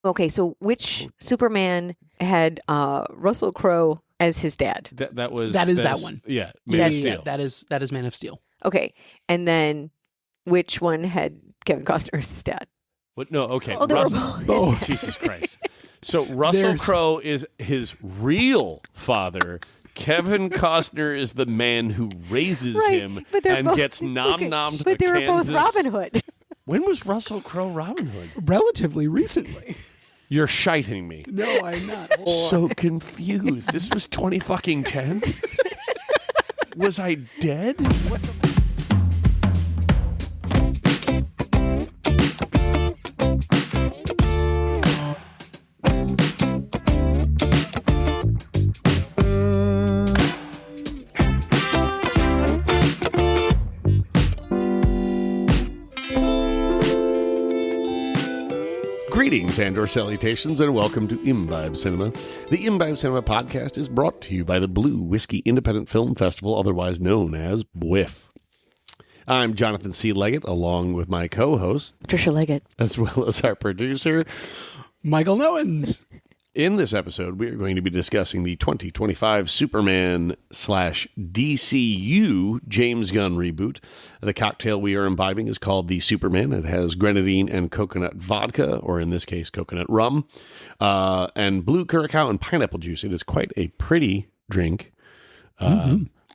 Okay, so which Superman had Russell Crowe as his dad? That is that one. Yeah, Man of Steel. That is Man of Steel. Okay, and then which one had Kevin Costner as his dad? What? No, okay. Oh, they were both. Oh, Jesus Christ. So Russell Crowe is his real father. Kevin Costner is the man who raises him and both, gets nom-nommed to But they were Kansas. both Robin Hood. When was Russell Crowe Robin Hood? Relatively recently. You're shiting me. No, I'm not. So confused. This was 2010? Was I dead? What the... Greetings and/or salutations, and welcome to Imbibe Cinema. The Imbibe Cinema podcast is brought to you by the Blue Whiskey Independent Film Festival, otherwise known as BWIF. I'm Jonathan C. Legat, along with my co-host, Tricia Legat, as well as our producer, Michael Noens. In this episode, we are going to be discussing the 2025 Superman/DCU James Gunn reboot. The cocktail we are imbibing is called the Superman. It has grenadine and coconut vodka, or in this case, coconut rum, and blue curacao and pineapple juice. It is quite a pretty drink.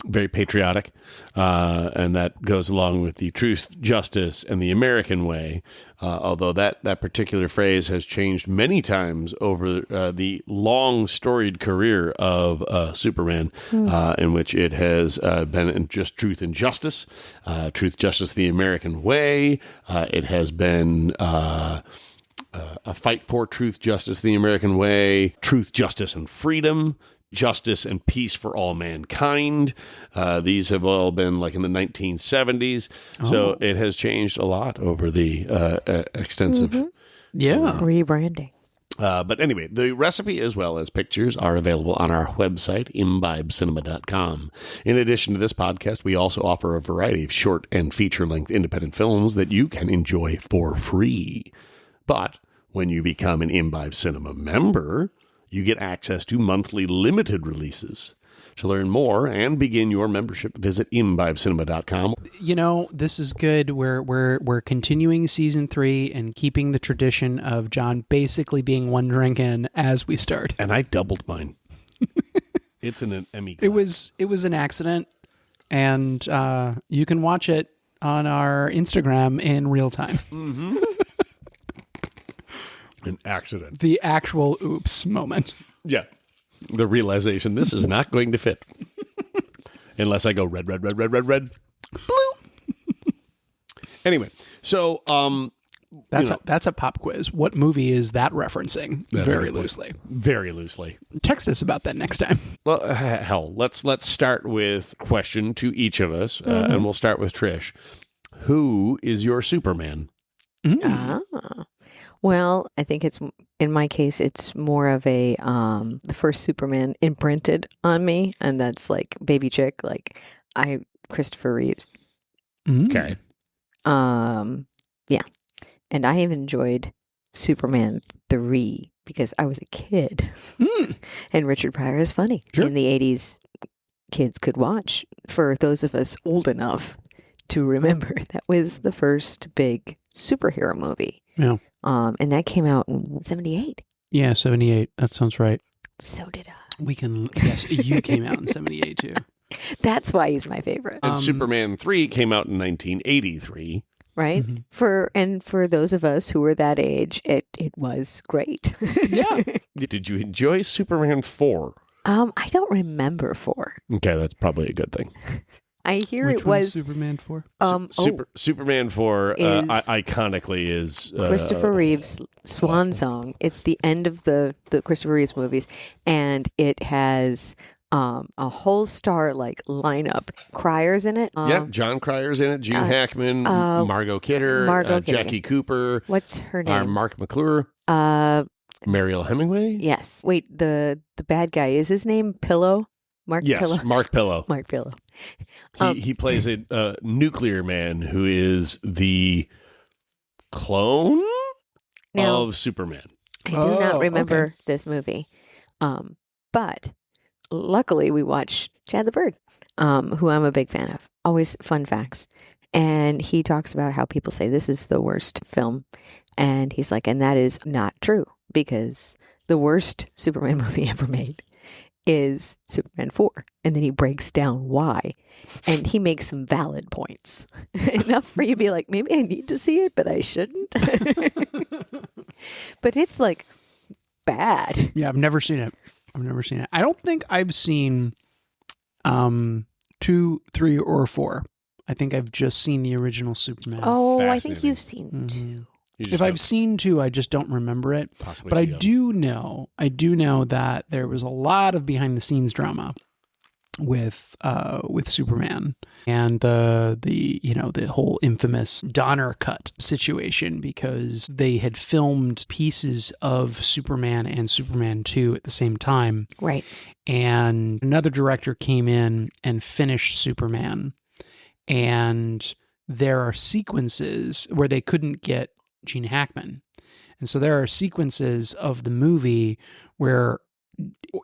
Very patriotic, and that goes along with the truth, justice, and the American way, although that particular phrase has changed many times over the long storied career of Superman, in which it has been in just truth and justice, truth, justice, the American way. It has been a fight for truth, justice, the American way, truth, justice, and freedom, justice and peace for all mankind. These have all been like in the 1970s. So it has changed a lot over the extensive rebranding. But anyway, the recipe as well as pictures are available on our website, imbibecinema.com. In addition to this podcast, we also offer a variety of short and feature-length independent films that you can enjoy for free. But when you become an Imbibe Cinema member, you get access to monthly limited releases. To learn more and begin your membership, visit imbibecinema.com. You know, this is good. We're continuing season 3 and keeping the tradition of John basically being one drink in as we start. And I doubled mine. It's an Emmy. It was an accident, and you can watch it on our Instagram in real time. Mm-hmm. An accident. The actual oops moment. Yeah. The realization this is not going to fit. Unless I go red, red, red, red, red, red, blue. Anyway, so that's a pop quiz. What movie is that referencing? Very loosely. Very loosely. Text us about that next time. Well, hell, let's start with a question to each of us, and we'll start with Trish. Who is your Superman? Well, I think in my case, it's more of a, the first Superman imprinted on me, and that's like Baby Chick, Christopher Reeves. Okay. Yeah. And I have enjoyed Superman 3 because I was a kid. And Richard Pryor is funny. Sure. In the 80s, kids could watch. For those of us old enough to remember, that was the first big superhero movie. Yeah. And that came out in 78. Yeah, 78. That sounds right. So did I. Yes, you came out in 78 too. That's why he's my favorite. And Superman 3 came out in 1983. Right? Mm-hmm. For those of us who were that age, it was great. Yeah. Did you enjoy Superman 4? I don't remember 4. Okay, that's probably a good thing. I hear Which it was Superman 4. Superman 4 iconically is Christopher Reeves' swan song. It's the end of the Christopher Reeves movies, and it has a whole star lineup. Cryer's in it. John Cryer's in it. Gene Hackman, Margot Kidder, Jackie Cooper. What's her name? Mark McClure. Mariel Hemingway. Yes. Wait, the bad guy, is his name Pillow? Mark Pillow. Mark Pillow. Mark Pillow. He plays a nuclear man who is the clone of Superman. I do not Oh, remember okay. this movie. But luckily we watched Chad the Bird, who I'm a big fan of. Always fun facts. And he talks about how people say this is the worst film. And he's like, and that is not true, because the worst Superman movie ever made is Superman 4. And then he breaks down why. And he makes some valid points. Enough for you to be like, maybe I need to see it, but I shouldn't. But it's like bad. Yeah, I've never seen it. I don't think I've seen 2, 3, or 4. I think I've just seen the original Superman. Oh, I think Fascinating. you've seen two. If I've seen 2, I just don't remember it. But I do know that there was a lot of behind the scenes drama with Superman and the whole infamous Donner cut situation, because they had filmed pieces of Superman and Superman 2 at the same time. Right. And another director came in and finished Superman, and there are sequences where they couldn't get Gene Hackman. And so there are sequences of the movie where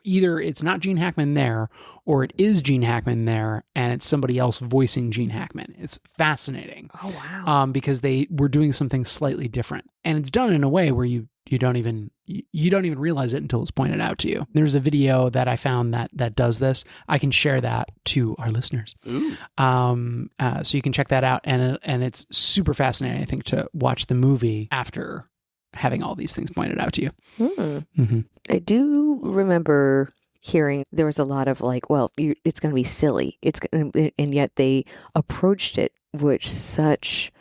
either it's not Gene Hackman there, or it is Gene Hackman there and it's somebody else voicing Gene Hackman. It's fascinating. Oh, wow. Because they were doing something slightly different, and it's done in a way where you don't even realize it until it's pointed out to you. There's a video that I found that does this. I can share that to our listeners. Ooh. So you can check that out, and it's super fascinating, I think, to watch the movie after having all these things pointed out to you. Mm-hmm. I do remember hearing there was a lot of like, well, it's going to be silly. And yet they approached it with such,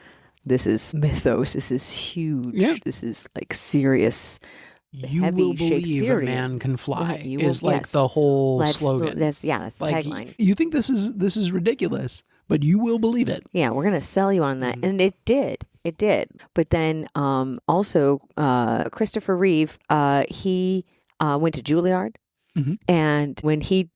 this is mythos. This is huge. Yeah. This is like serious. You Heavy will believe a Shakespearean. man can fly Right, you is will- like yes. the whole slogan. That's the Like, tagline. you think this is ridiculous, but you will believe it. Yeah, we're going to sell you on that. Mhm. And it did. It did. But then also Christopher Reeve, he went to Juilliard. Mhm. And when he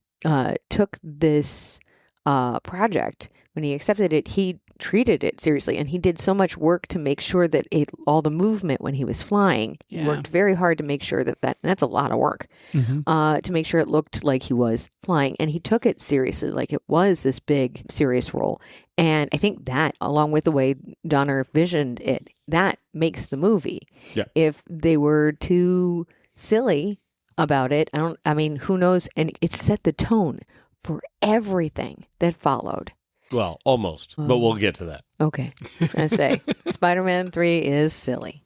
took this project, when he accepted it, he treated it seriously. And he did so much work to make sure that all the movement when he was flying, he Yeah. worked very hard to make sure that and that's a lot of work, to make sure it looked like he was flying. And he took it seriously, like it was this big, serious role. And I think that, along with the way Donner visioned it, that makes the movie. Yeah. If they were too silly about it, who knows? And it set the tone for everything that followed. Well, almost, but we'll get to that. Okay. I was going to say, Spider-Man 3 is silly.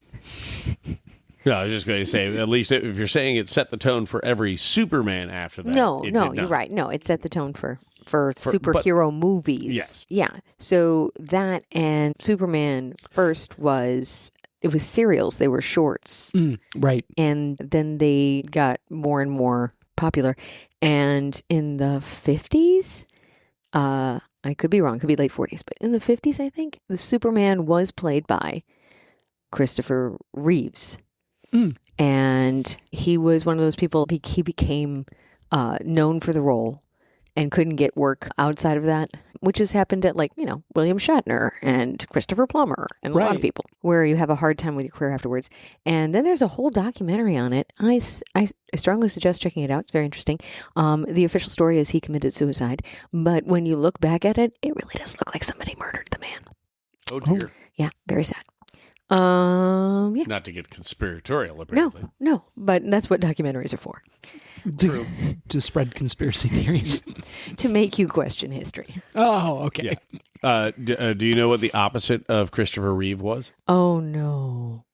No, I was just going to say, at least if you're saying it set the tone for every Superman after that. No, it no, did you're not. right. No, it set the tone for superhero movies. Yes. Yeah. So that and Superman first it was serials. They were shorts. Right. And then they got more and more popular. And in the 50s, I could be wrong, it could be late 40s, but in the 50s, I think, the Superman was played by Christopher Reeves. And he was one of those people, he became known for the role and couldn't get work outside of that, which has happened at William Shatner and Christopher Plummer and a lot of Right. people, where you have a hard time with your career afterwards. And then there's a whole documentary on it. I strongly suggest checking it out. It's very interesting. The official story is he committed suicide, but when you look back at it, it really does look like somebody murdered the man. Oh, dear. Yeah, very sad. Yeah. Not to get conspiratorial, apparently. No, but that's what documentaries are for. True. To spread conspiracy theories. To make you question history. Oh, okay. Yeah. Do you know what the opposite of Christopher Reeve was? Oh, no.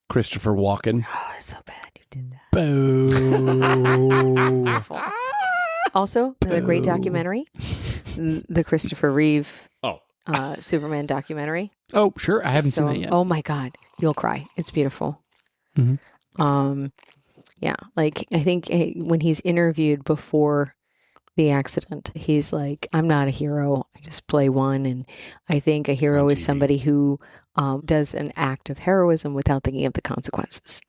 Christopher Walken. Oh, it's so bad you did that. Boo. Awful. Also, another great documentary, the Christopher Reeve Oh, Superman documentary. Oh, sure. I haven't seen that yet. Oh my God, you'll cry. It's beautiful. Mhm. Yeah, like I think when he's interviewed before the accident, he's like, "I'm not a hero. I just play one." And I think a hero On is TV. somebody who does an act of heroism without thinking of the consequences.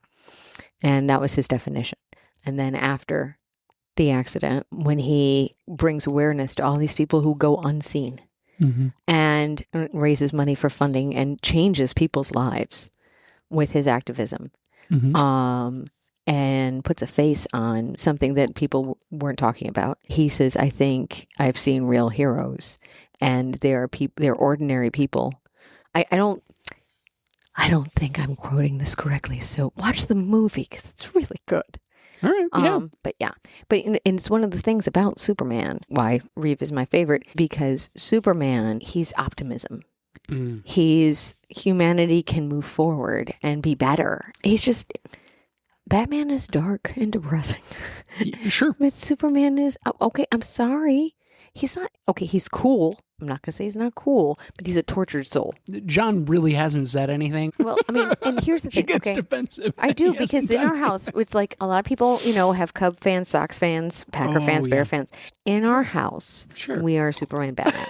And that was his definition. And then after the accident, when he brings awareness to all these people who go unseen and raises money for funding and changes people's lives with his activism, and puts a face on something that people weren't talking about. He says, I think I've seen real heroes, and they're ordinary people. I don't think I'm quoting this correctly, so watch the movie because it's really good. All right. Yeah. And it's one of the things about Superman, why Reeve is my favorite, because Superman, he's optimism. He's humanity can move forward and be better. He's just, Batman is dark and depressing. Sure. But Superman is, okay, I'm sorry. He's not, okay, he's cool. I'm not going to say he's not cool, but he's a tortured soul. John really hasn't said anything. Well, I mean, and here's the thing. He gets defensive. I do, because in our house, it's like a lot of people, have Cub fans, Sox fans, Packer fans, Bear fans. In our house, we are Superman, Batman.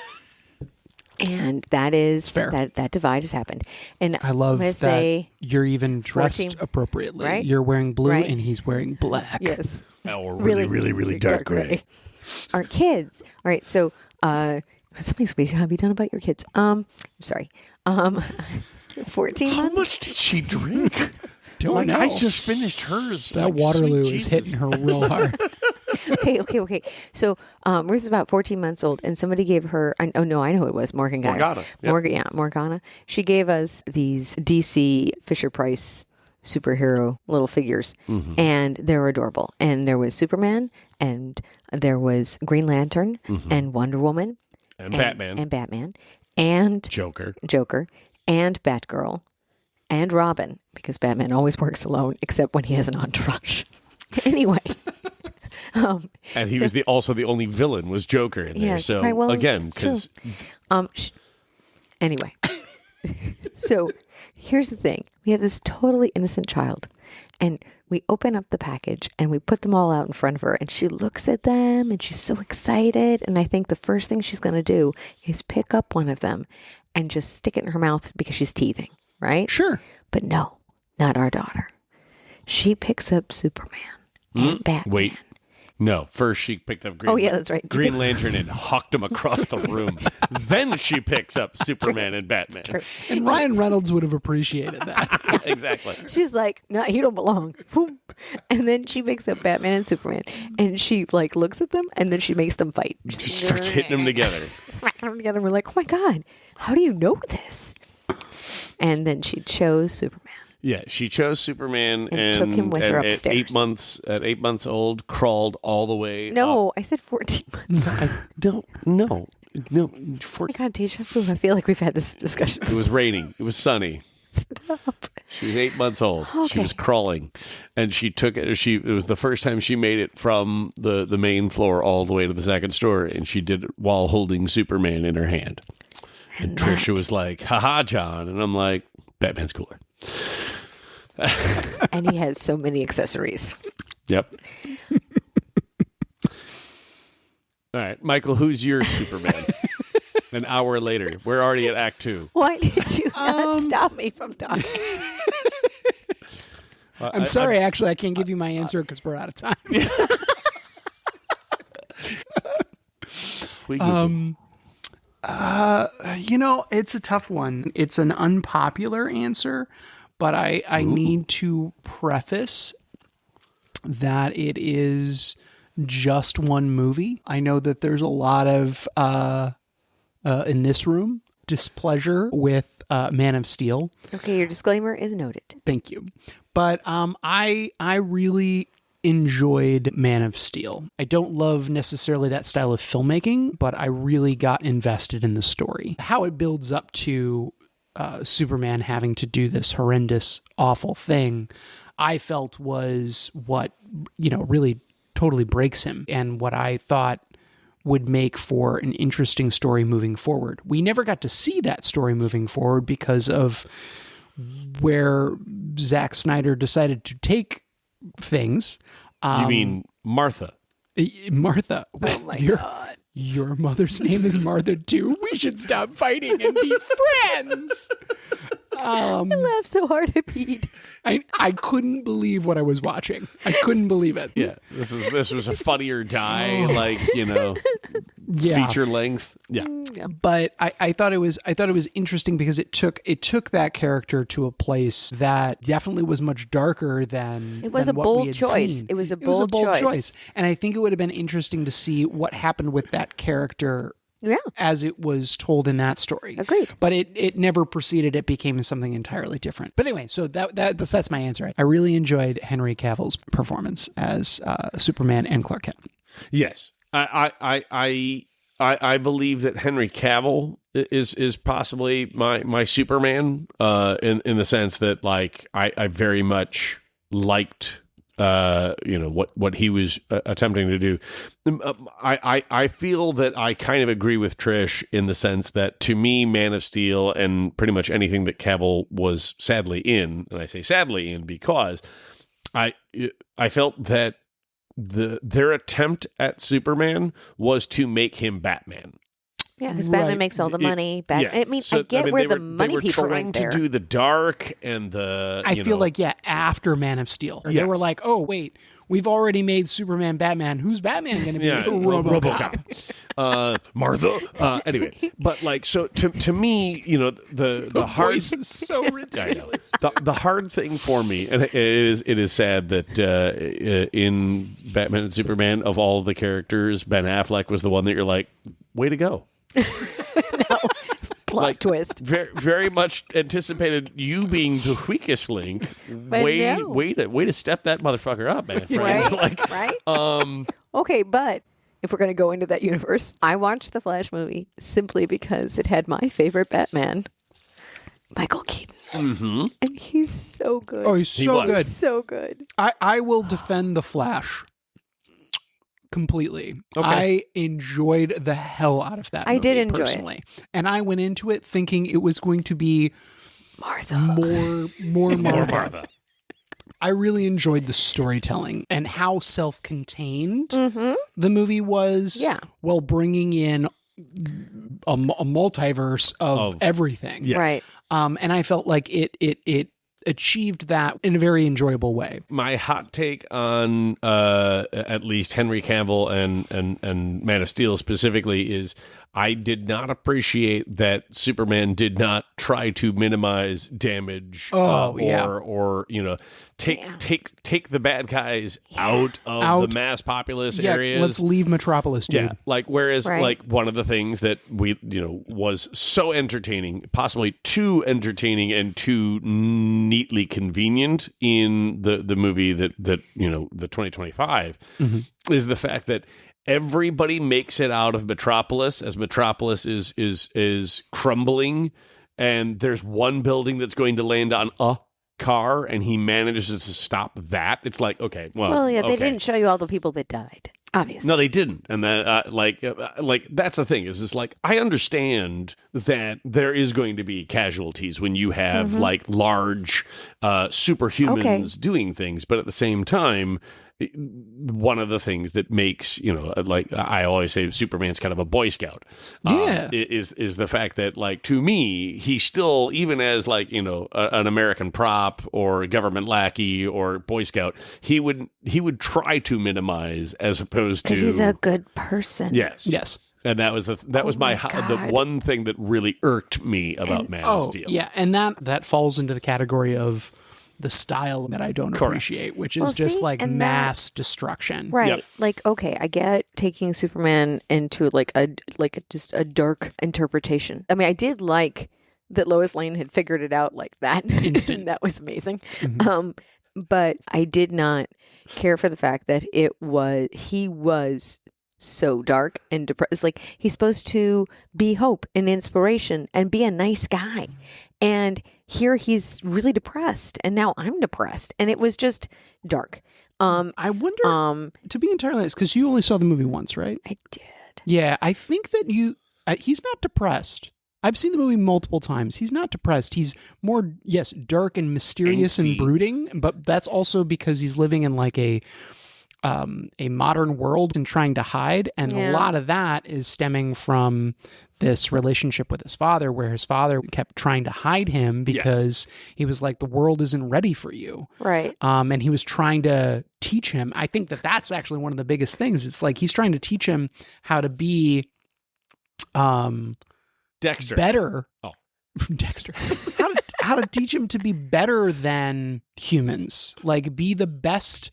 And that is, that divide has happened. And I love that you're even dressed appropriately. Right? You're wearing blue and he's wearing black. Yes. Or really dark gray. Our kids. All right, so something's going to be done about your kids. Sorry. 14 months. How much did she drink? Don't know. I just finished hers. That Waterloo is hitting her real hard. Okay. So Ruth is about 14 months old, and somebody gave her, I know who it was, Morgana. Morgana. She gave us these DC Fisher-Price superhero little figures, and they were adorable. And there was Superman, and there was Green Lantern, and Wonder Woman, and Batman, and Joker, and Batgirl, and Robin, because Batman always works alone, except when he has an entourage. Anyway. And he was also the only villain was Joker in there. Yes, so right, well, again, because anyway, so here's the thing: we have this totally innocent child, and we open up the package and we put them all out in front of her, and she looks at them and she's so excited. And I think the first thing she's going to do is pick up one of them and just stick it in her mouth because she's teething, right? Sure, but no, not our daughter. She picks up Superman and Batman. Wait. No, first she picked up that's right. Green Lantern and hucked him across the room. Then she picks up Superman and Batman. True. And Ryan Reynolds would have appreciated that. Exactly. She's like, no, you don't belong. And then she picks up Batman and Superman, and she looks at them, and then she makes them fight. She starts hitting them together. Smacking them together. We're like, oh my God, how do you know this? And then she chose Superman. Yeah, she chose Superman and took him with her upstairs. At 8 months old, crawled all the way. No, up. I said 14 months. I don't know. No, 14. Oh my God, deja vu. I feel like we've had this discussion. It was raining. It was sunny. Stop. She was 8 months old. Okay. She was crawling, and she took it. It was the first time she made it from the main floor all the way to the second story, and she did it while holding Superman in her hand. And Tricia was like, "Haha, John," and I'm like, "Batman's cooler." And he has so many accessories. Yep. All right, Michael, who's your Superman? An hour later. We're already at Act 2. Why did you not stop me from talking? I'm sorry, actually, I can't give you my answer because we're out of time. It's a tough one. It's an unpopular answer, but I need to preface that it is just one movie. I know that there's a lot of, in this room, displeasure with Man of Steel. Okay, your disclaimer is noted. Thank you. But I really enjoyed Man of Steel. I don't love necessarily that style of filmmaking, but I really got invested in the story. How it builds up to Superman having to do this horrendous, awful thing, I felt was what, really totally breaks him and what I thought would make for an interesting story moving forward. We never got to see that story moving forward because of where Zack Snyder decided to take things. You mean Martha? Martha. Oh my God. Your mother's name is Martha too. We should stop fighting and be friends. I laughed so hard I peed. I couldn't believe what I was watching. I couldn't believe it. Yeah, this was a Funny or Die, feature length. Yeah. But I thought it was interesting because it took that character to a place that definitely was much darker than It was than a what bold we had choice. seen. It was a bold choice. And I think it would have been interesting to see what happened with that character as it was told in that story. Agreed. But it never proceeded. It became something entirely different. But anyway, so that's my answer. I really enjoyed Henry Cavill's performance as Superman and Clark Kent. Yes. I believe that Henry Cavill is possibly my Superman in the sense that like I very much liked what he was attempting to do. I feel that I kind of agree with Trish in the sense that to me, Man of Steel and pretty much anything that Cavill was sadly in, and I say sadly in because I felt that their attempt at Superman was to make him Batman. Yeah, because Batman makes all the money. I get where the money people went there. They were trying to do the dark and the. I feel like after Man of Steel, they were like, "Oh wait, we've already made Superman Batman. Who's Batman going to be?" RoboCop. Martha. Anyway, but like so to me, the hard voice is so ridiculous. The hard thing for me, and it is sad that in Batman and Superman, of all the characters, Ben Affleck was the one that you're like, way to go. Plot twist. Very, very much anticipated you being the weakest link. Way to step that motherfucker up, man. Right? Okay, but if we're going to go into that universe, I watched the Flash movie simply because it had my favorite Batman, Michael Keaton. Mm-hmm. And he's so good. Oh, he's so good. So good. I will defend the Flash completely. Okay. I enjoyed the hell out of that movie. I did enjoy personally. it. And I went into it thinking it was going to be Martha. More Martha. I really enjoyed the storytelling and how self-contained the movie was while bringing in a multiverse of everything. Yes. Right. And I felt like it achieved that in a very enjoyable way. My hot take on at least Henry Cavill and Man of Steel specifically is I did not appreciate that Superman did not try to minimize damage or take the bad guys out of the mass populous areas. Let's leave Metropolis, dude. Yeah, whereas one of the things that we was so entertaining, possibly too entertaining and too neatly convenient in the movie that the 2025 is the fact that everybody makes it out of Metropolis as Metropolis is crumbling, and there's one building that's going to land on a car, and he manages to stop that. It's like, okay, they didn't show you all the people that died. Obviously. No, they didn't. And that, that's the thing is like, I understand that there is going to be casualties when you have large superhumans doing things. But at the same time, one of the things that makes, I always say Superman's kind of a Boy Scout, is the fact that, to me, he's still, even as, an American prop or a government lackey or Boy Scout, he would try to minimize as opposed to... Because he's a good person. Yes. And that was the one thing that really irked me about Man of Steel. Yeah, and that falls into the category of the style that I don't appreciate, which is mass destruction. Right. Yep. Okay, I get taking Superman into just a dark interpretation. I mean, I did like that Lois Lane had figured it out like that. Instant. That was amazing. But I did not care for the fact that he was so dark and depressed. It's like he's supposed to be hope and inspiration and be a nice guy. And here he's really depressed, and now I'm depressed, and it was just dark. I wonder, to be entirely honest, because you only saw the movie once, right? I did. Yeah, I think that he's not depressed. I've seen the movie multiple times. He's not depressed. He's more, dark and mysterious and brooding, but that's also because he's living in a modern world and trying to hide. And a lot of that is stemming from this relationship with his father, where his father kept trying to hide him because he was like, the world isn't ready for you. Right. And he was trying to teach him. I think that's actually one of the biggest things. It's like he's trying to teach him how to be Dexter. better. Oh. Dexter. How to teach him to be better than humans, like be the best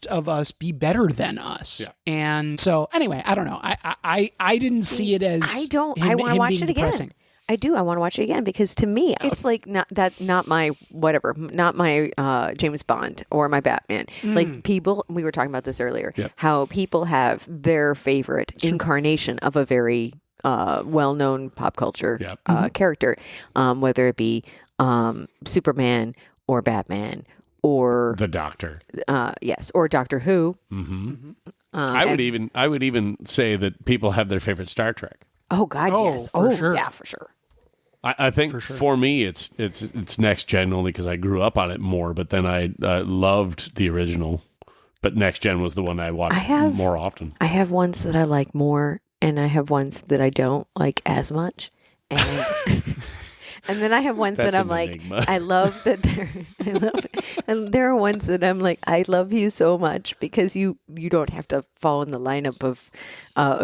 of us, be better than us. Yeah. And so anyway, I don't know. I didn't see it as I don't. him, I want to him watch being it again. depressing. I do. I want to watch it again because to me, it's like not my whatever, not my James Bond or my Batman. Like people, we were talking about this earlier. Yep. How people have their favorite incarnation of a very well-known pop culture character, whether it be Superman or Batman or The Doctor. yes, or Doctor Who. Mm-hmm. I would even say that people have their favorite Star Trek. Oh God, yes. For Oh sure. yeah, for sure. I think for me, it's Next Gen only because I grew up on it more. But then I loved the original. But Next Gen was the one I watched more often. I have ones that I like more, and I have ones that I don't like as much, and and then I have ones That's that I'm an like, enigma. I love that I love, and there are ones that I'm like, I love you so much because you don't have to fall in the lineup of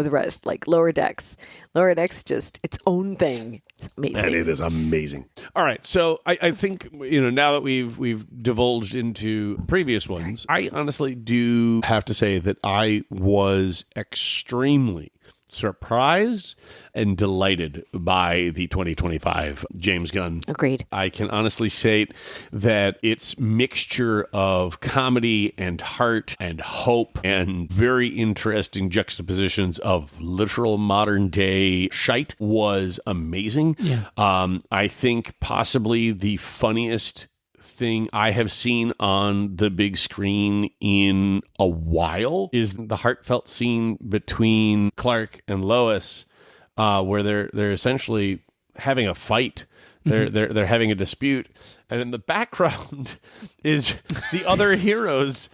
the rest, like Lower Decks. Lower Decks just its own thing. It's amazing. And it is amazing. All right, so I think now that we've divulged into previous ones, I honestly do have to say that I was extremely surprised and delighted by the 2025 James Gunn. Agreed. I can honestly say that its mixture of comedy and heart and hope and very interesting juxtapositions of literal modern day shite was amazing. Yeah. I think possibly the funniest thing I have seen on the big screen in a while is the heartfelt scene between Clark and Lois, where they're essentially having a fight. They're having a dispute, and in the background is the other heroes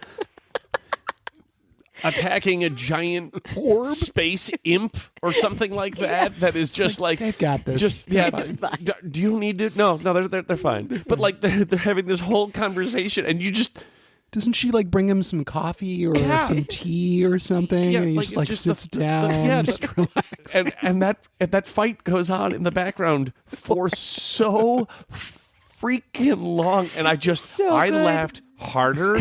attacking a giant space imp or something like that. That is just like They've got this. Just It's fine. Do you need to? No, they're fine. But like they're having this whole conversation, and you just Doesn't she like bring him some coffee or some tea or something? Yeah, and he like, just like just sits the- down, just relax. and that fight goes on in the background for so freaking long, and I good. laughed harder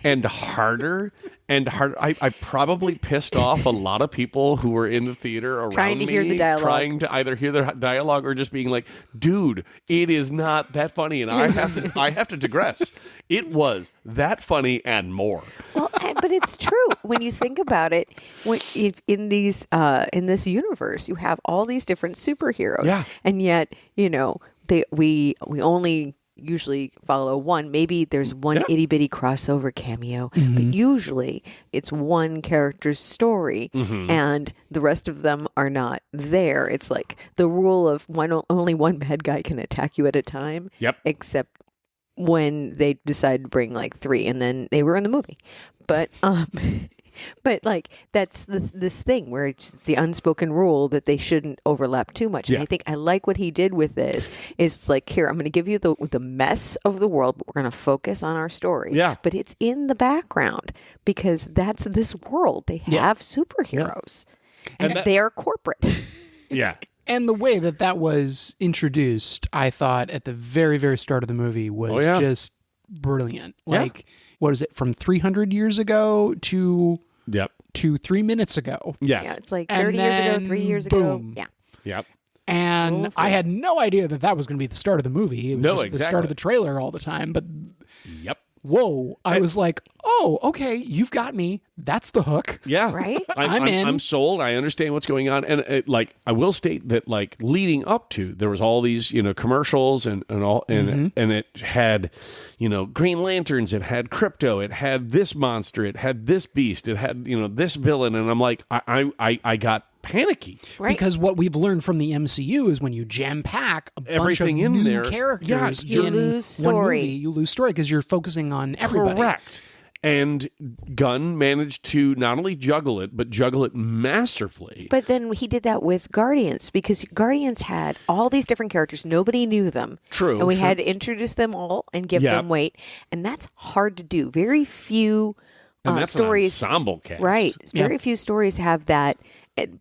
and harder and harder. I probably pissed off a lot of people who were in the theater around Trying to me, hear the dialogue. trying to either hear the dialogue or just being like, "Dude, it is not that funny," and I have to digress. It was that funny and more. Well, but it's true when you think about it. If in this universe, you have all these different superheroes, Yeah. and yet we only usually follow one. Maybe there's one itty bitty crossover cameo, but usually it's one character's story, and the rest of them are not there. It's like the rule of only one bad guy can attack you at a time. Yep. Except when they decided to bring like three, and then they were in the movie. But but like that's this thing where it's the unspoken rule that they shouldn't overlap too much. And Yeah. I think I like what he did with this. Is it's like, here, I'm going to give you the mess of the world, but we're going to focus on our story. Yeah. But it's in the background because that's this world. They have superheroes, and that- they are corporate. Yeah. And the way that was introduced, I thought at the very, very start of the movie was just brilliant. Yeah. Like, what is it, from 300 years ago to Yep. 3 minutes ago? Yes. Yeah, it's like And 30 years ago, then 3 years boom. ago. Yeah. Yep. And Roll I through. had no idea that was going to be the start of the movie. It was No, just the start exactly. of the trailer all the time. But Yep. whoa, I was like, oh, okay, you've got me. That's the hook. Yeah. Right? I'm in. I'm sold. I understand what's going on. And I will state that leading up to, there was all these, commercials and all, and it had, Green Lanterns, it had crypto, it had this monster, it had this beast, it had, this villain. And I'm like, I got panicky. Right. Because what we've learned from the MCU is when you jam pack a bunch Everything of in new there, characters, you in lose one story. movie, you lose story because you're focusing on everybody. Correct. And Gunn managed to not only juggle it, but juggle it masterfully. But then he did that with Guardians because Guardians had all these different characters. Nobody knew them. True. And we had to introduce them all and give them weight. And that's hard to do. Very few and that's stories. an ensemble cast. Right. Very few stories have that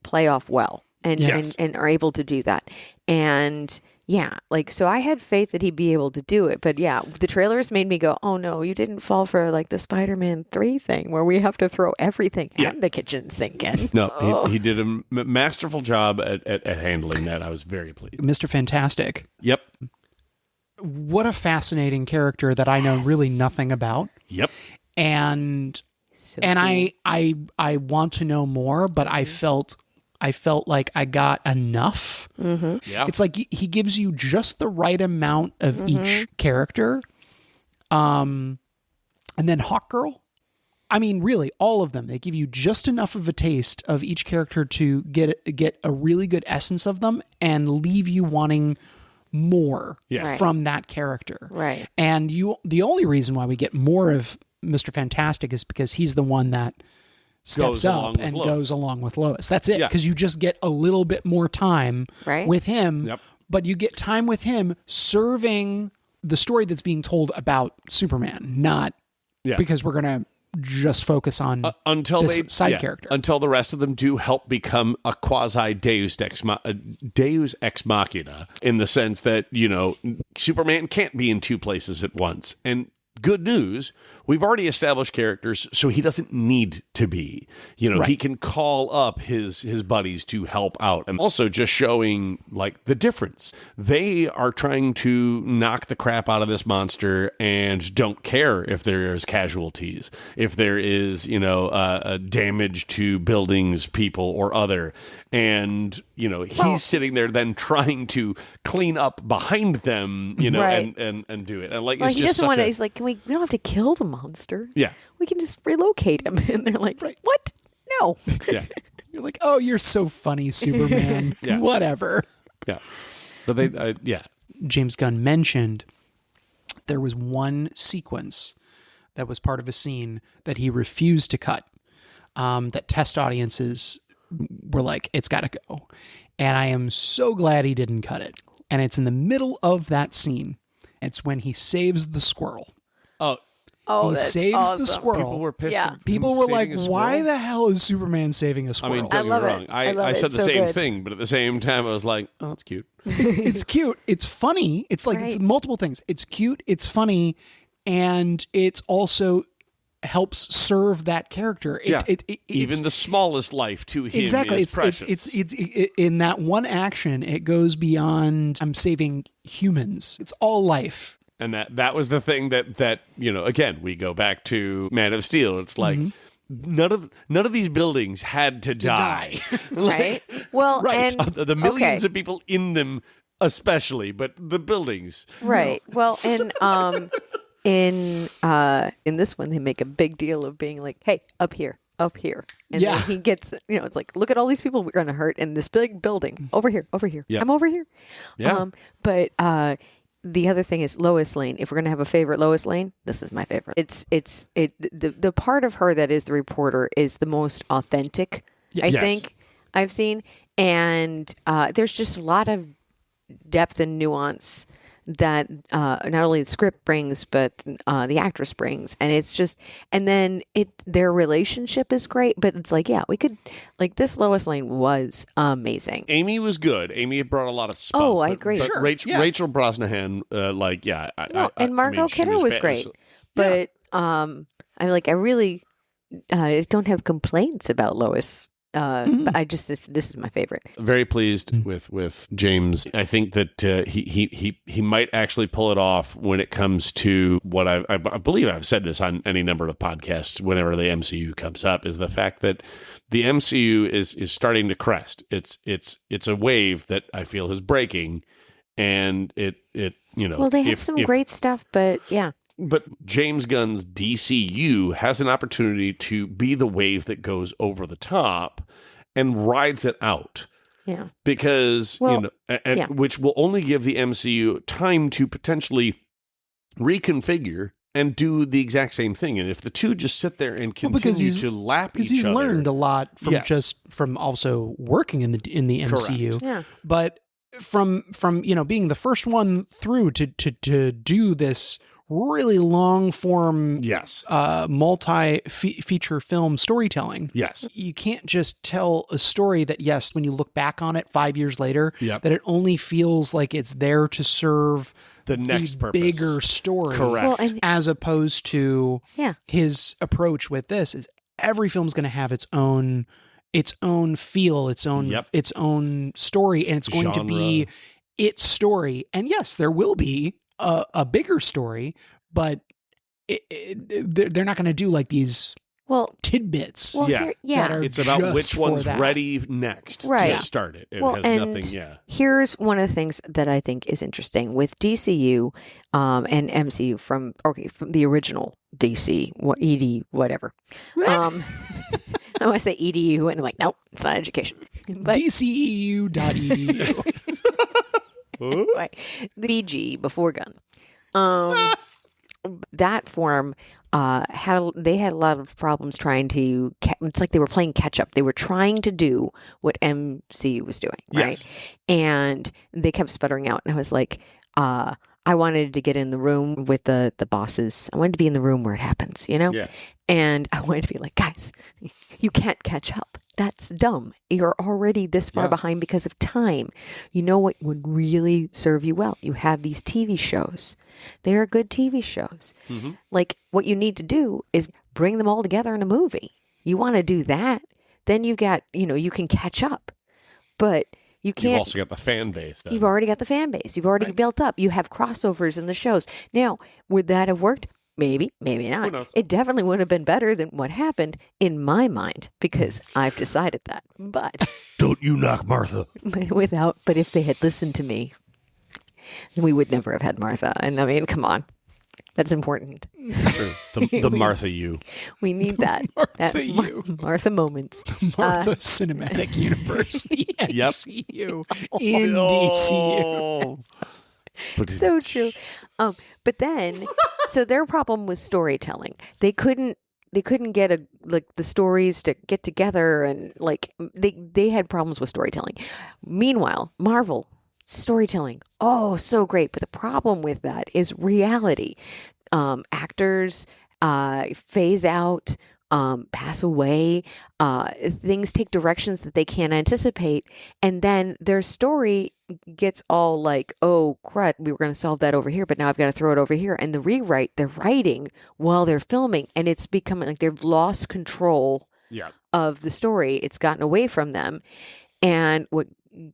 play off well. and, Yes. and are able to do that. And yeah, like, so I had faith that he'd be able to do it. But yeah, the trailers made me go, oh no, you didn't fall for like the Spider-Man 3 thing where we have to throw everything and the kitchen sink in. No, he did a masterful job at handling that. I was very pleased. Mr. Fantastic. Yep. What a fascinating character that I know really nothing about. Yep. And So and cool. I want to know more, but I felt like I got enough. Yeah. It's like he gives you just the right amount of each character. And then Hawkgirl, I mean, really, all of them. They give you just enough of a taste of each character to get a really good essence of them and leave you wanting more Yes. Right. from that character. Right. And the only reason why we get more of Mr. Fantastic is because he's the one that steps Goes along up with and Lois. goes along with Lois. That's it. Yeah. Because you just get a little bit more time Right. with him. Yep. But you get time with him serving the story that's being told about Superman, not Yeah. because we're going to just focus on until this they side character. until the rest of them do help become a quasi deus ex machina, in the sense that, you know, Superman can't be in two places at once. And good news, we've already established characters, so he doesn't need to be. You know, Right. he can call up his buddies to help out. And also just showing, like, the difference. They are trying to knock the crap out of this monster and don't care if there is casualties, if there is, you know, damage to buildings, people, or other. And, you know, he's sitting there then trying to clean up behind them, you know, Right. and do it. And, like, Well, it's he just doesn't want to. such He's like, we don't have to kill the monster. Yeah. We can just relocate him. And they're like, what? No. Yeah. You're like, oh, you're so funny, Superman. Yeah. Whatever. Yeah. But they, yeah. James Gunn mentioned there was one sequence that was part of a scene that he refused to cut, that test audiences were like, it's got to go. And I am so glad he didn't cut it. And it's in the middle of that scene. It's when he saves the squirrel. Oh, He that's saves awesome. the squirrel. People were pissed. Yeah. at him People were like, saving a why squirrel? the hell is Superman saving a I squirrel? mean, don't get me love it. wrong. I love I it. said the So same good. thing, but at the same time, I was like, oh, that's cute. It's cute. It's funny. It's like it's Right. multiple things. It's cute. It's funny. And it's also helps serve that character. Yeah. It's, Even the smallest life to him exactly. is precious. It's in that one action, it goes beyond I'm saving humans. It's all life. And that was the thing that, you know, again, we go back to Man of Steel. It's like, none of these buildings had to die. Right. Well, Right. and The millions okay. of people in them especially, but the buildings. Right. Well, and in this one, they make a big deal of being like, "Hey, up here, and Yeah. then he gets, you know, it's like, look at all these people we're gonna hurt in this big building over here. Yeah. I'm over here." Yeah. But the other thing is Lois Lane. If we're gonna have a favorite Lois Lane, this is my favorite. The part of her that is the reporter is the most authentic. I Yes. think I've seen, and there's just a lot of depth and nuance that not only the script brings, but the actress brings, and it's just, and then their relationship is great. But it's like, yeah, we could, like, this Lois Lane was amazing. Amy was good. Amy brought a lot of spunk. Oh, I but- agree. But Sure, Rachel Brosnahan, And Margot Kidder was great, but I really don't have complaints about Lois. But I just this is my favorite. Very pleased with James. I think that he might actually pull it off when it comes to what I believe I've said this on any number of podcasts whenever the MCU comes up, is the fact that the MCU is starting to crest. It's a wave that I feel is breaking, and it you know. Well, they have some great stuff, but yeah. But James Gunn's DCU has an opportunity to be the wave that goes over the top and rides it out. Yeah. Because, Well, which will only give the MCU time to potentially reconfigure and do the exact same thing. And if the two just sit there and continue to lap each other. Because he's learned a lot from Yes. from also working in the MCU. Correct. Yeah. But from you know, being the first one through to do this really long form, Yes. multi-feature film storytelling. Yes. You can't just tell a story that, yes, when you look back on it 5 years later, Yep. that it only feels like it's there to serve The next purpose. bigger story. Correct. Well, and As opposed to yeah, his approach with this is every film's going to have its own feel, its own story, and it's going to be Genre. its story. And yes, there will be a bigger story, but they're not going to do like these well, tidbits. well, Yeah. yeah. that are It's about just which for one's that. ready next Right. to start it. It Well, has and nothing. Yeah. here's one of the things that I think is interesting with DCU and MCU from the original DC, ED, whatever. I want to say EDU, and I'm like, nope, it's not education. But DCEU.edu. right, the BG before Gunn. That form had a lot of problems trying to. It's like they were playing catch up. They were trying to do what MCU was doing, right? Yes. And they kept sputtering out. And I was like, I wanted to get in the room with the bosses. I wanted to be in the room where it happens, you know? Yeah. And I wanted to be like, guys, you can't catch up. That's dumb. You're already this far Yeah. behind because of time. You know what would really serve you well? You have these TV shows. They are good TV shows. Mm-hmm. Like, what you need to do is bring them all together in a movie. You want to do that, then you got, you can catch up. But you You've can't. also got the fan base. Then. You've already got the fan base. You've already Right. built up. You have crossovers in the shows. Now, would that have worked? Maybe, maybe Who not. knows? It definitely would have been better than what happened in my mind because I've decided that. But Don't you knock Martha. but if they had listened to me, then we would never have had Martha. And I mean, come on. That's important. It's true. The Martha you. We need that. Martha you. Martha moments. Martha Cinematic Universe, the Yep. MCU in DCU. So true. But then, so their problem was storytelling. They couldn't get the stories to get together, and like they had problems with storytelling. Meanwhile, Marvel storytelling, oh, so great. But the problem with that is reality. Actors phase out, pass away. Things take directions that they can't anticipate, and then their story gets all like, oh crud, we were going to solve that over here, but now I've got to throw it over here. And they're writing while they're filming, and it's becoming like they've lost control Yeah. of the story. It's gotten away from them. And what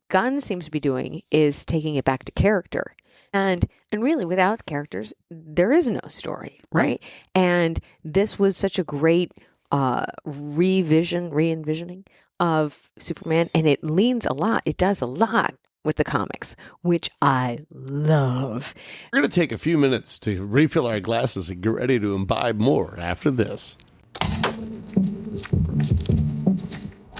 Gunn seems to be doing is taking it back to character. And really, without characters, there is no story, right? And this was such a great re-envisioning of Superman, and it leans a lot. It does a lot with the comics, which I love. We're going to take a few minutes to refill our glasses and get ready to imbibe more after this.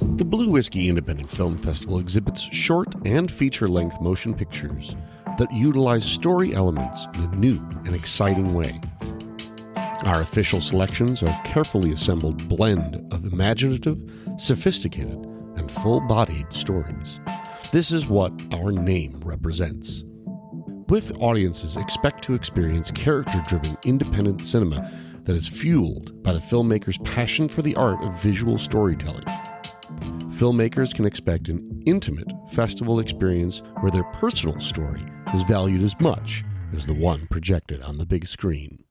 The Blue Whiskey Independent Film Festival exhibits short and feature-length motion pictures that utilize story elements in a new and exciting way. Our official selections are a carefully assembled blend of imaginative, sophisticated, and full-bodied stories. This is what our name represents. With audiences expect to experience character-driven independent cinema that is fueled by the filmmaker's passion for the art of visual storytelling. Filmmakers can expect an intimate festival experience where their personal story is valued as much as the one projected on the big screen.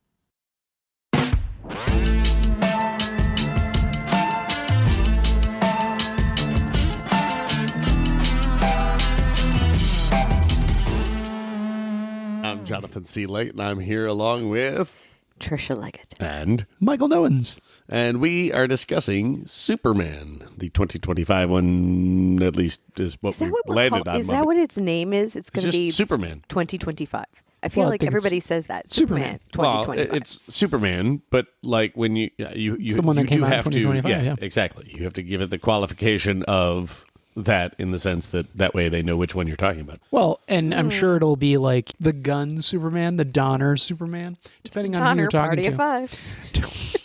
I'm Jonathan C. Late, and I'm here along with Tricia Legat. and Michael Noens. And we are discussing Superman, the 2025 one, at least is what Is that we what we're landed called? on. Is that what its name is? It's going to just be Superman. 2025. I feel Well, I like think it's everybody says that. Superman. Well, 2025. it's Superman, but like when you the one that you came do out in have to 2025, yeah. Exactly. You have to give it the qualification of that in the sense that way they know which one you're talking about. Well, and I'm sure it'll be like the Gunn Superman, the Donner Superman, depending on who Honor you're talking party to. of 5.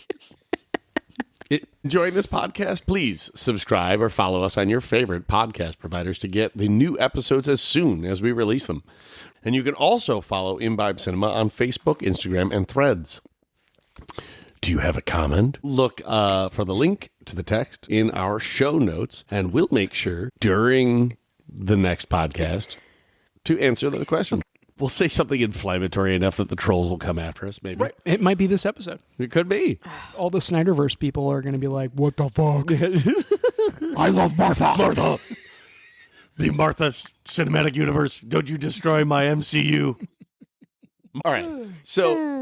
Enjoying this podcast? Please subscribe or follow us on your favorite podcast providers to get the new episodes as soon as we release them. And you can also follow Imbibe Cinema on Facebook, Instagram, and Threads. Do you have a comment? Look for the link to the text in our show notes, and we'll make sure during the next podcast to answer the question. We'll say something inflammatory enough that the trolls will come after us, maybe. Right. It might be this episode. It could be. All the Snyderverse people are going to be like, what the fuck? I love Martha. Martha. The Martha cinematic universe. Don't you destroy my MCU. All right. So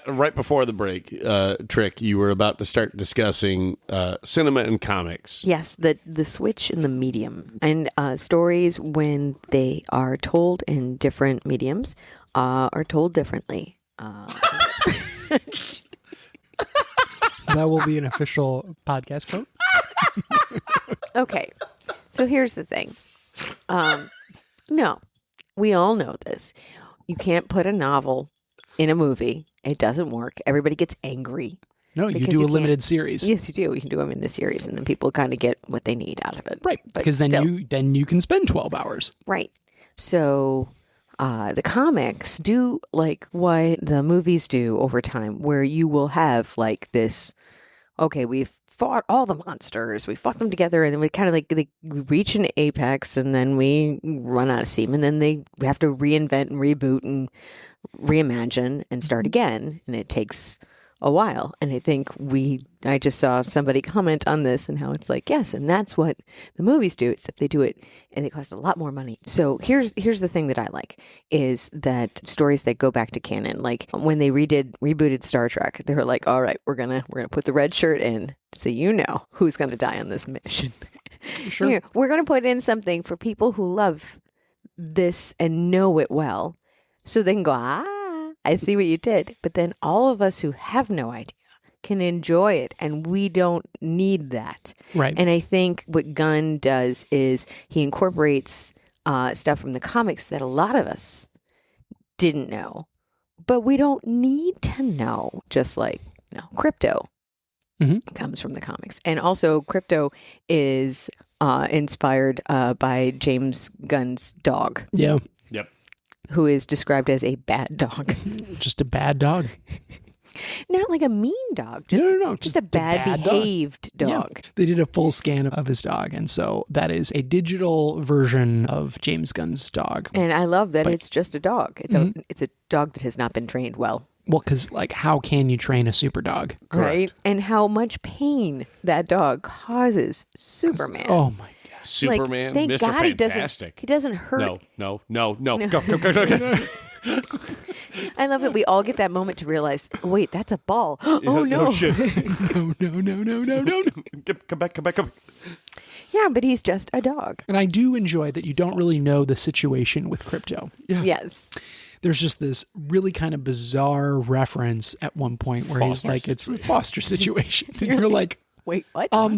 right before the break, Trick, you were about to start discussing cinema and comics. Yes, the switch in the medium. And stories, when they are told in different mediums, are told differently. That will be an official podcast quote. Okay, so here's the thing. No, we all know this. You can't put a novel in a movie. It doesn't work. Everybody gets angry. No, you do a limited series. Yes, you do. You can do them in the series, and then people kind of get what they need out of it. Right, because then you can spend 12 hours. Right. So the comics do like what the movies do over time, where you will have like this, okay, we've fought all the monsters, we fought them together, and then we kind of like we reach an apex, and then we run out of steam, and then we have to reinvent and reboot and reimagine and start again, and it takes a while. And I think I just saw somebody comment on this and how it's like, yes, and that's what the movies do, except they do it and they cost a lot more money. So here's the thing that I like is that stories that go back to canon, like when they rebooted Star Trek, they were like, all right, we're gonna put the red shirt in so you know who's gonna die on this mission. Sure. Here, we're gonna put in something for people who love this and know it well, so they can go, I see what you did. But then all of us who have no idea can enjoy it, and we don't need that. Right. And I think what Gunn does is he incorporates stuff from the comics that a lot of us didn't know, but we don't need to know. Just like, crypto comes from the comics. And also crypto is inspired by James Gunn's dog. Yeah. Yep. Who is described as a bad dog. Just a bad dog. Not like a mean dog. Just, No. Just a bad behaved dog. Yeah. They did a full scan of his dog, and so that is a digital version of James Gunn's dog. And I love that it's just a dog. It's a dog that has not been trained well. Well, because how can you train a super dog? Right? And how much pain that dog causes Superman. Oh my God. Superman, thank Mr. God Fantastic. he doesn't hurt. No. Go. I love that we all get that moment to realize, wait, that's a ball. Oh no. Oh, shit. No. Come back. Yeah, but he's just a dog. And I do enjoy that you don't really know the situation with crypto. Yeah. Yes. There's just this really kind of bizarre reference at one point where he's like, it's a foster situation. And you're like, wait, what? all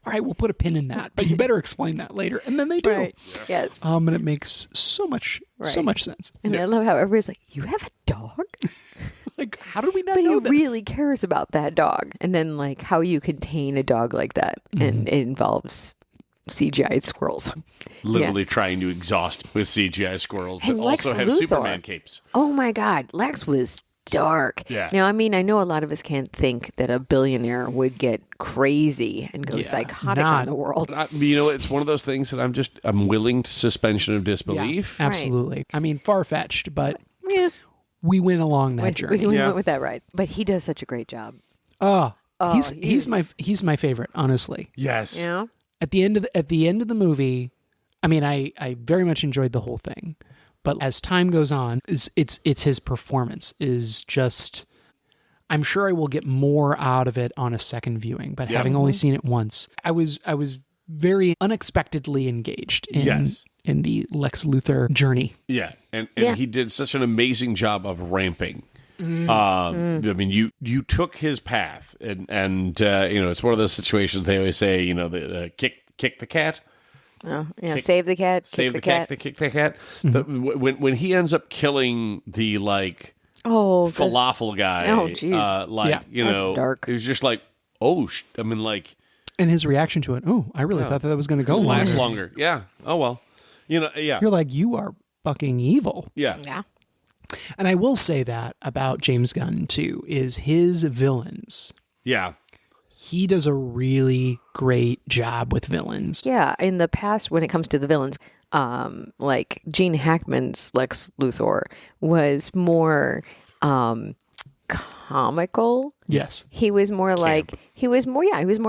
right, we'll put a pin in that, but you better explain that later. And then they do. Right. Yes. And it makes so much sense. And I love how everybody's like, you have a dog? Like, how did we not But know he this? really cares about that dog. And then like how you contain a dog like that. And it involves CGI squirrels. Literally trying to exhaust with CGI squirrels And that Lex also have Luthor. Superman capes. Oh my God. Lex was dark. Yeah. Now, I mean, I know a lot of us can't think that a billionaire would get crazy and go psychotic on the world. It's one of those things that I'm willing to suspension of disbelief. Yeah, absolutely. I mean, far-fetched, but Yeah. we went along that journey. We went with that ride. But he does such a great job. He's my favorite, honestly. Yes. Yeah. At the end of the movie, I mean, I very much enjoyed the whole thing, but as time goes on, it's his performance is just. I'm sure I will get more out of it on a second viewing, but having only seen it once, I was very unexpectedly engaged in the Lex Luthor journey. Yeah, and he did such an amazing job of ramping. I mean, you took his path, and it's one of those situations they always say, kick the cat. Oh, yeah. Save the cat. Save the cat. Kick the cat. But when he ends up killing the falafel guy, oh jeez, that's dark. It was just like, and his reaction to it. Oh, I really thought that was going to go last longer. Yeah. Oh well. You're like, you are fucking evil. Yeah. Yeah. And I will say that about James Gunn too, is his villains. Yeah. He does a really great job with villains. Yeah. In the past, when it comes to the villains, like Gene Hackman's Lex Luthor was more comical. Yes. He was more like he was more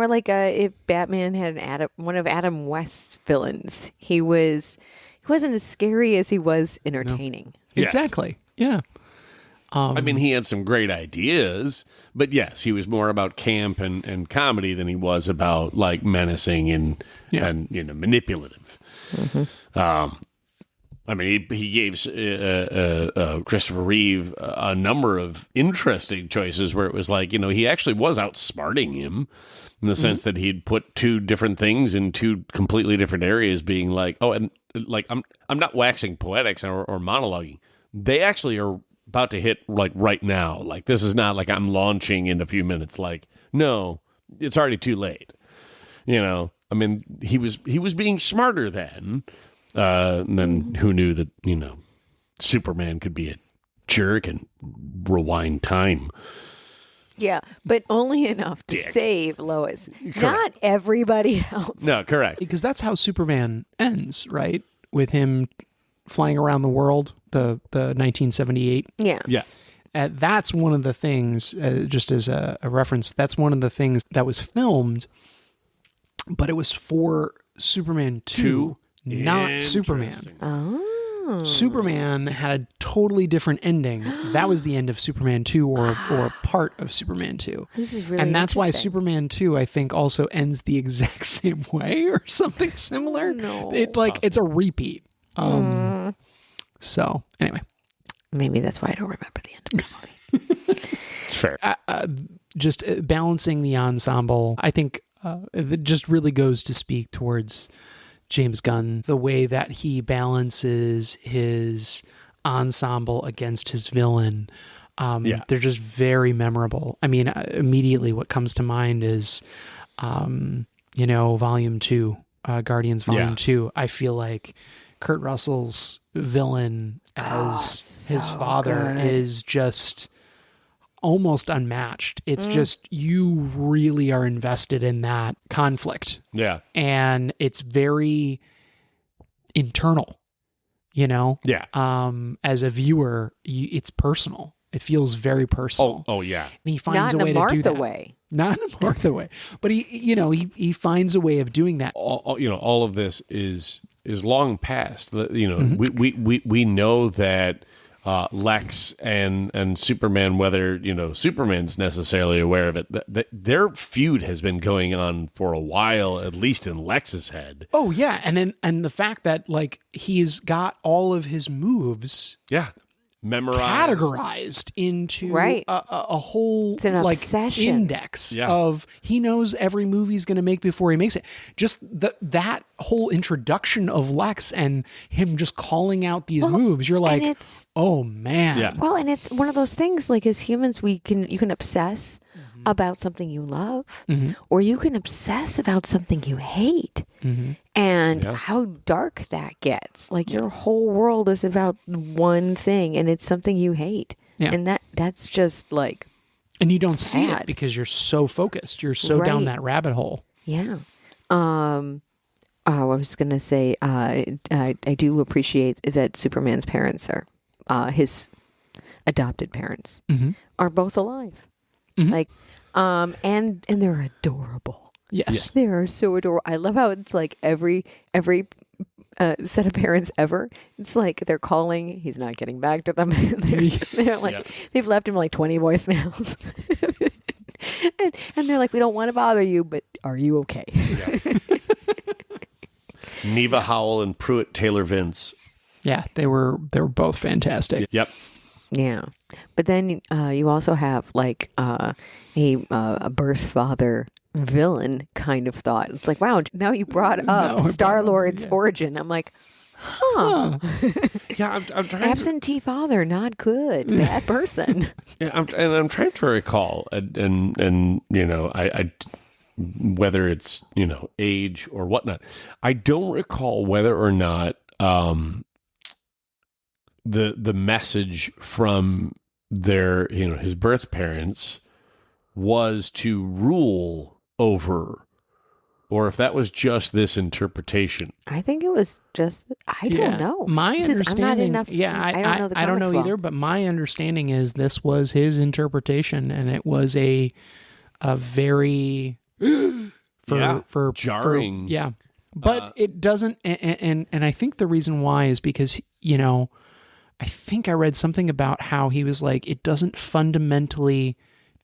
like if Batman had one of Adam West's villains. He wasn't as scary as he was entertaining. Yes. Exactly. Yeah. I mean, he had some great ideas, but yes, he was more about camp and comedy than he was about like menacing and manipulative. I mean, he gave Christopher Reeve a number of interesting choices where it was like, he actually was outsmarting him in the sense that he'd put two different things in two completely different areas, being like, oh, and like I'm not waxing poetics or monologuing. They actually are about to hit like right now. Like this is not like I'm launching in a few minutes. Like, no, it's already too late. I mean, he was being smarter then. And then who knew that, Superman could be a jerk and rewind time. Yeah, but only enough to save Lois. Correct. Not everybody else. No, correct. Because that's how Superman ends, right? With him flying around the world, the 1978. Yeah. Yeah. That's one of the things, just as a reference, that's one of the things that was filmed, but it was for Superman 2. Not Superman. Oh. Superman had a totally different ending. That was the end of Superman 2 or part of Superman 2. This is really And that's why interesting. Superman 2, I think, also ends the exact same way or something similar. No. It's a repeat. So, anyway. Maybe that's why I don't remember the end of the movie. It's fair. Just balancing the ensemble, I think it just really goes to speak towards James Gunn, the way that he balances his ensemble against his villain. They're just very memorable. I mean, immediately what comes to mind is, Volume 2, Guardians Volume 2. I feel like Kurt Russell's villain as his father is just almost unmatched. It's just, you really are invested in that conflict. Yeah. And it's very internal, Yeah. as a viewer, it's personal. It feels very personal. Oh yeah. And he finds Not a way in a to do Martha that. way. Not in a Martha way. But he finds a way of doing that. All of this is long past. We know that Lex and Superman, whether Superman's necessarily aware of it, that their feud has been going on for a while, at least in Lex's head. Oh yeah, and the fact that like he's got all of his moves Memorized, categorized into Right. a whole It's an like obsession. index Yeah. of he knows every movie he's going to make before he makes it. Just that whole introduction of Lex and him just calling out these moves, you're like, and it's oh man, Yeah. well, and it's one of those things like as humans you can obsess about something you love, or you can obsess about something you hate. And how dark that gets. Like your whole world is about one thing and it's something you hate. Yeah. And that's just like, and you don't see it sad. because you're so focused, you're so down Right. that rabbit hole. yeah. I was going to say, I do appreciate is that Superman's parents are, his adopted parents are both alive. Like, and they're adorable. Yes. They are so adorable. I love how it's like every set of parents ever. It's like they're calling. He's not getting back to them. they're like they've left him like 20 voicemails, and they're like, we don't want to bother you, but are you okay? Neva Howell and Pruitt Taylor Vince. Yeah, they were both fantastic. Yep. Yeah, but then you also have like a birth father villain kind of thought. It's like, wow, now you brought up Star-Lord's origin. I'm like, huh. Yeah, I'm trying. Absentee father, not good, bad person. I'm trying to recall, and I whether it's age or whatnot. I don't recall whether or not the message from their, his birth parents was to rule over, or if that was just this interpretation. I think it was just, I don't know. My understanding, I'm not enough. I don't know the I don't know comics well. either, but my understanding is this was his interpretation, and it was a very for jarring. But it doesn't, and I think the reason why is because, I think I read something about how he was like, it doesn't fundamentally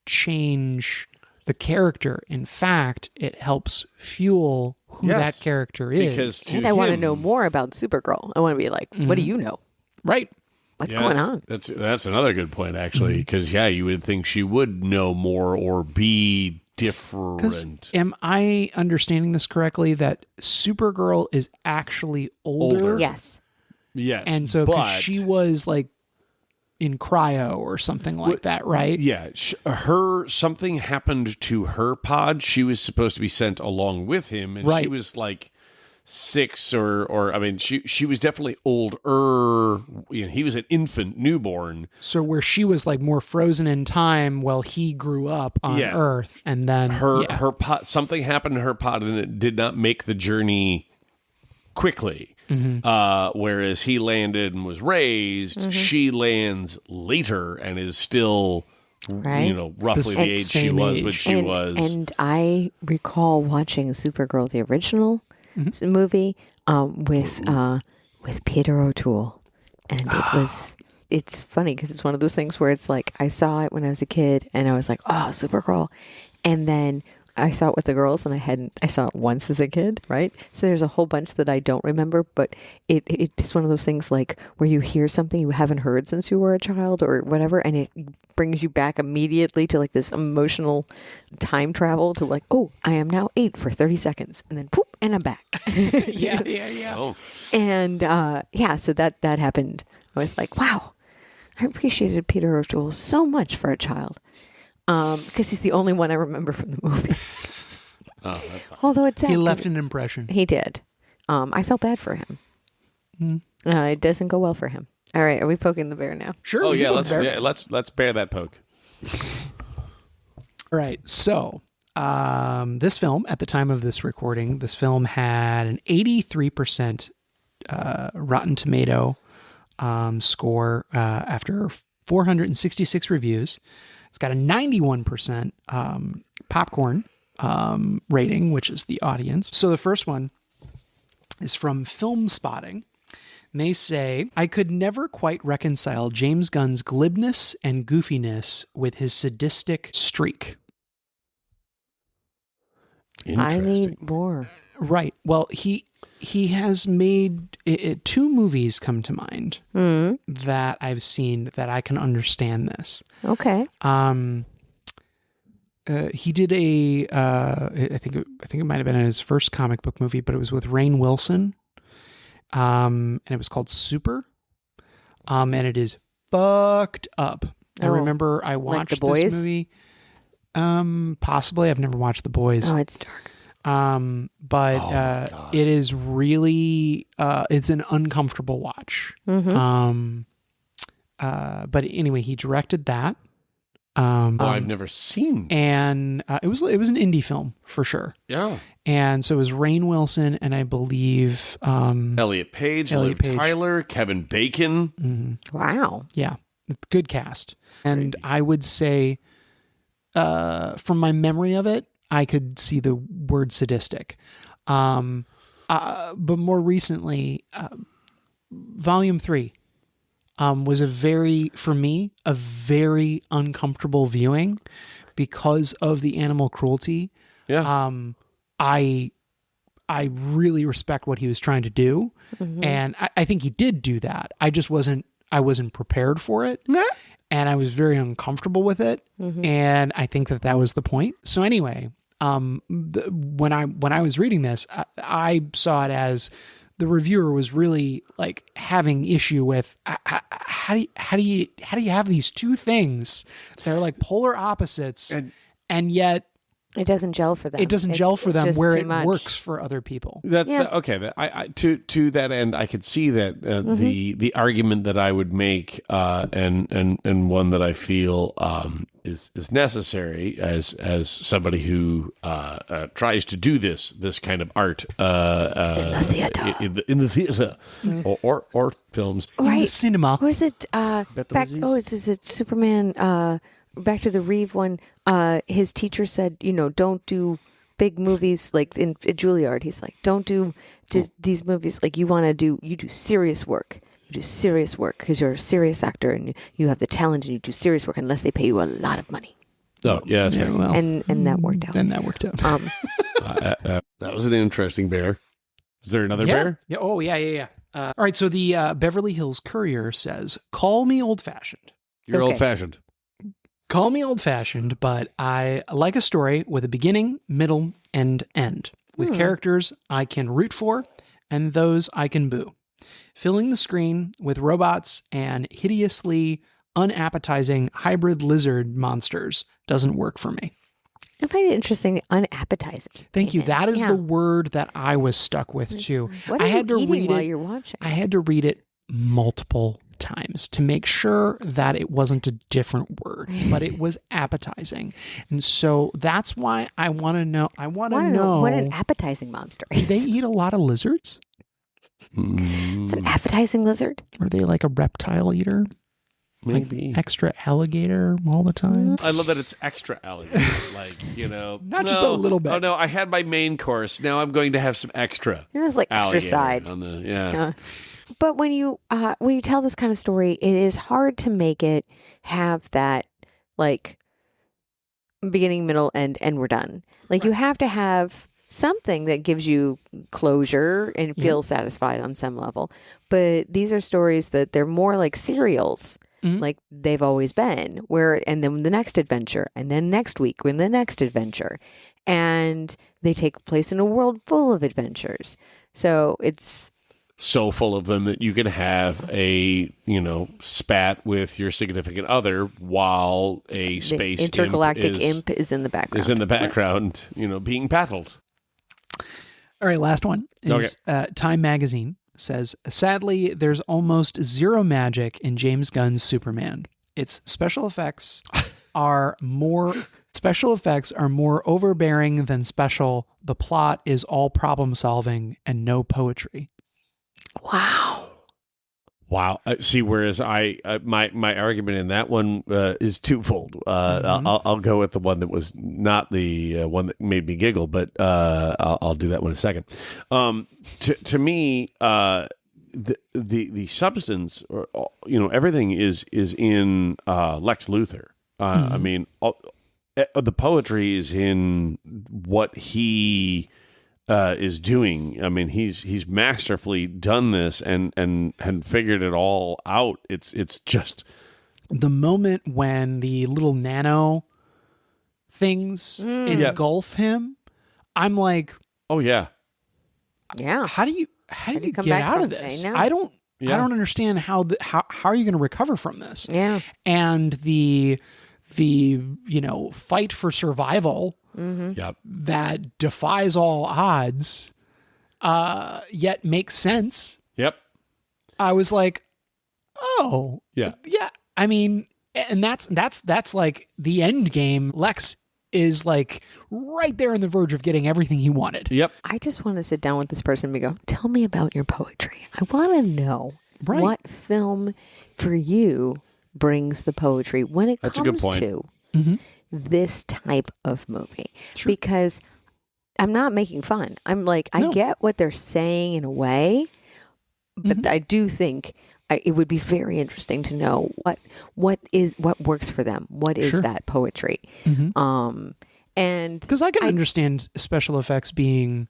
change the character. In fact, it helps fuel who that character is. Because and I want to know more about Supergirl. I want to be like, what do you know? Right. What's going on? That's another good point, actually, because, you would think she would know more or be different. Am I understanding this correctly, that Supergirl is actually older? Yes. Yes. And so 'cause she was like in cryo or something like that, right? Yeah. Something happened to her pod. She was supposed to be sent along with him, and she was like 6 or I mean, she was definitely older. He was an infant newborn. So where she was like more frozen in time while he grew up on Earth, and then her pod, something happened to her pod, and it did not make the journey quickly. Whereas he landed and was raised, she lands later and is still, roughly the age she was when she was. And I recall watching Supergirl, the original movie, with Peter O'Toole, and it's funny because it's one of those things where it's like I saw it when I was a kid, and I was like, oh, Supergirl, and then I saw it with the girls, and I saw it once as a kid, right? So there's a whole bunch that I don't remember, but it's one of those things like where you hear something you haven't heard since you were a child or whatever, and it brings you back immediately to like this emotional time travel to like, oh, I am now 8 for 30 seconds, and then poop, and I'm back. Yeah. Oh. And so that happened. I was like, wow, I appreciated Peter O'Toole so much for a child. Because he's the only one I remember from the movie. Oh, that's fine. Although it's sad, He left an impression. He did. I felt bad for him. It doesn't go well for him. All right, are we poking the bear now? Sure. Oh yeah, let's bear that poke. All right. So, this film, at the time of this recording, had an 83% Rotten Tomato score after 466 reviews. It's got a 91% popcorn rating, which is the audience. So the first one is from Film Spotting. And they say, I could never quite reconcile James Gunn's glibness and goofiness with his sadistic streak. I need more. Right. Well, he has made 2 movies come to mind that I've seen that I can understand this. Okay. He did I think it might have been his first comic book movie, but it was with Rainn Wilson. And it was called Super. And it is fucked up. I remember I watched like The Boys? this movie. Possibly. I've never watched The Boys. Oh, it's dark. But it is really it's an uncomfortable watch. But anyway, he directed that. I've never seen this. And it was an indie film for sure. Yeah. And so it was Rainn Wilson and I believe Elliot Page, Liv Tyler, Kevin Bacon. Wow. Yeah, good cast. And I would say, from my memory of it, I could see the word sadistic. But more recently, Volume 3 was a very uncomfortable viewing because of the animal cruelty. Yeah. I really respect what he was trying to do. And I think he did do that. I wasn't prepared for it. And I was very uncomfortable with it. And I think that was the point. So anyway, when I was reading this, I saw it as the reviewer was really like having issue with how do you have these 2 things that are like polar opposites and yet It doesn't gel for them. It doesn't gel for them just where too it much. works for other people. Okay. To that end, I could see that the argument that I would make, and one that I feel is necessary as somebody who tries to do this kind of art in the theater, in the theater, or films, In the right? cinema. Or is it is it Superman? Back to the Reeve one. His teacher said, don't do big movies like in Juilliard. He's like, don't do these movies like you do serious work. You do serious work because you're a serious actor and you have the talent and you do serious work unless they pay you a lot of money. Oh, yeah, that's right. Well, And that worked out. then that worked out. That was an interesting bear. Is there another bear? Yeah. Oh, yeah. All right. So the Beverly Hills Courier says, "Call me old-fashioned. You're Okay. old-fashioned. Call me old-fashioned, but I like a story with a beginning, middle, and end, with characters I can root for and those I can boo. Filling the screen with robots and hideously unappetizing hybrid lizard monsters doesn't work for me." I find it interesting, unappetizing. Thank you. Even. That is Yeah. the word that I was stuck with too. What are I you had to eating read while it. you're watching? I had to read it multiple times to make sure that it wasn't a different word, but it was appetizing. And so that's why I want to know. I want to know what an appetizing monster do is. they eat a lot of lizards? It's an appetizing lizard. Are they like a reptile eater? Maybe. Like extra alligator all the time? I love that it's extra alligator. Not just a little bit. Oh no, I had my main course. Now I'm going to have some extra. It's like extra alligator side. on the But when you tell this kind of story, it is hard to make it have that like beginning, middle, end, and we're done. Like you have to have something that gives you closure and feel satisfied on some level. But these are stories that they're more like serials. Like they've always been, and then the next adventure, and then next week when the next adventure, and they take place in a world full of adventures. So it's so full of them that you can have a spat with your significant other while a space intergalactic imp is in the background. Is in the background, being battled. All right, last one is Time Magazine says, "Sadly, there's almost zero magic in James Gunn's Superman. Its special effects are more overbearing than special. The plot is all problem solving and no poetry." Wow. See, whereas my argument in that one is twofold. I'll go with the one that was not the one that made me giggle, but I'll do that one in a second. To me, the substance, or everything is in Lex Luthor. I mean, the poetry is in what he is doing. I mean, he's masterfully done this and figured it all out. It's just the moment when the little nano things engulf him. I'm like, oh yeah. How do you come get back out from of this? it? I don't understand how are you going to recover from this? Yeah. And the fight for survival that defies all odds, yet makes sense. Yep. I was like, oh yeah. I mean, and that's like the end game. Lex is like right there on the verge of getting everything he wanted. Yep. I just want to sit down with this person and go, tell me about your poetry. I want to know what film for you brings the poetry when it That's a good comes point. to this type of movie. Sure. Because I'm not making fun. I'm like, I get what they're saying in a way, but I do think it would be very interesting to know what works for them. What is that poetry? And because I can understand special effects being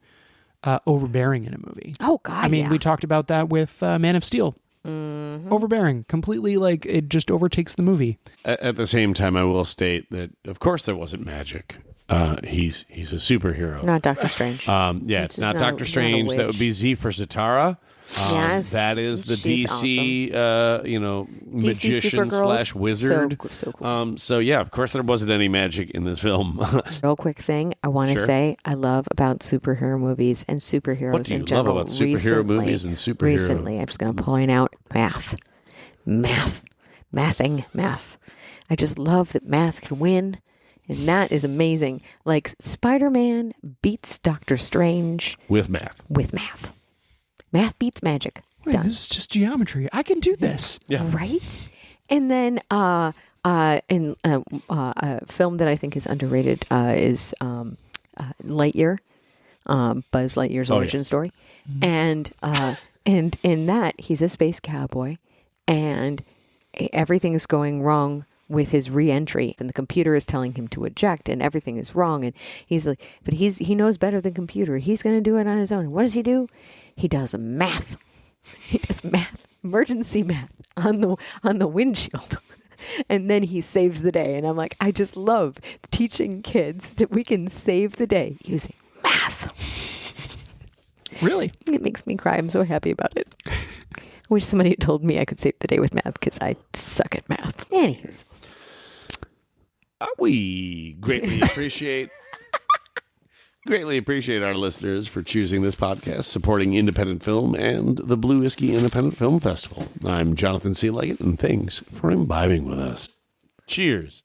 overbearing in a movie. Oh God! I mean, we talked about that with Man of Steel. Overbearing, completely, like it just overtakes the movie. At the same time, I will state that, of course, there wasn't magic He's a superhero. Not Doctor Strange. Yeah, it's not Doctor Strange. That would be Z for Zatara. Yes, that is the she's DC, magician Supergirls. / wizard. So cool. So yeah, of course there wasn't any magic in this film. Real quick thing I want to say I love about superhero movies and superheroes What do you in general. love about superhero movies and superhero? Recently, I'm just going to point out math. I just love that math can win, and that is amazing. Like Spider-Man beats Doctor Strange with math. Math beats magic. Wait, Done. this is just geometry. I can do this. Yeah. Right? And then in a film that I think is underrated is Lightyear, Buzz Lightyear's origin story. And in that, he's a space cowboy, and everything is going wrong with his re-entry, and the computer is telling him to eject, and everything is wrong, and he's like, but he knows better than computer. He's going to do it on his own. And what does he do? He does math. He does math, emergency math on the windshield. And then he saves the day. And I'm like, I just love teaching kids that we can save the day using math. Really? It makes me cry. I'm so happy about it. I wish somebody had told me I could save the day with math because I suck at math. Anywho. We greatly appreciate our listeners for choosing this podcast, supporting independent film and the Blue Whiskey Independent Film Festival. I'm Jonathan C. Legat, and thanks for imbibing with us. Cheers.